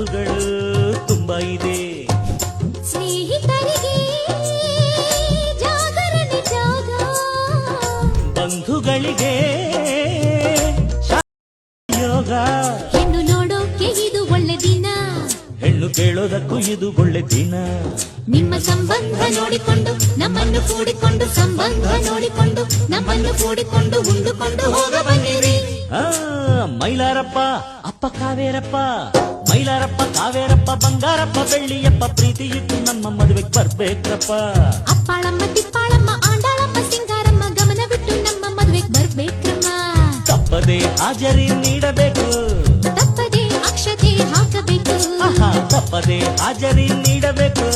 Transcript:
ಕನಸುಗಳು ತುಂಬಾ ಇದೆ. ಸ್ನೇಹಿತರಿಗೆ ಜಾಗರಣೆ ಜಾಗ, ಬಂಧುಗಳಿಗೆ ಯೋಗ. ಹೆಣ್ಣು ನೋಡೋಕೆ ಇದು ಒಳ್ಳೆ ದಿನ, ಹೆಣ್ಣು ಕೇಳೋದಕ್ಕೂ ಇದು ಒಳ್ಳೆ ದಿನ. ನಿಮ್ಮ ಸಂಬಂಧ ನೋಡಿಕೊಂಡು ನಮ್ಮನ್ನು ಕೂಡಿಕೊಂಡು, ಸಂಬಂಧ ನೋಡಿಕೊಂಡು ನಮ್ಮನ್ನು ಕೂಡಿಕೊಂಡು ಉಂಡುಕೊಂಡು ಹೋಗ ಬನ್ನಿರಿ. ಮೈಲಾರಪ್ಪ ಅಪ್ಪ ಕಾವೇರಪ್ಪ, ಮೈಲಾರಪ್ಪ ಕಾವೇರಪ್ಪ ಬಂಗಾರಪ್ಪ ಬೆಳ್ಳಿಯಪ್ಪ, ಪ್ರೀತಿ ಇತ್ತು ನಮ್ಮ ಮದುವೆಗೆ ಬರ್ಬೇಕಪ್ಪ. ಅಪ್ಪಾಳಮ್ಮ ತಿಪ್ಪಾಳಮ್ಮ ಆಂಡಾಳಮ್ಮ ಸಿಂಗಾರಮ್ಮ ಗಮನ ಬಿಟ್ಟು ನಮ್ಮ ಮದುವೆಗೆ ಬರ್ಬೇಕ್ರಮ್ಮ. ತಪ್ಪದೆ ಹಾಜರಿ ನೀಡಬೇಕು, ತಪ್ಪದೆ ಅಕ್ಷತೆ ಹಾಕಬೇಕು, ತಪ್ಪದೆ ಹಾಜರಿ ನೀಡಬೇಕು.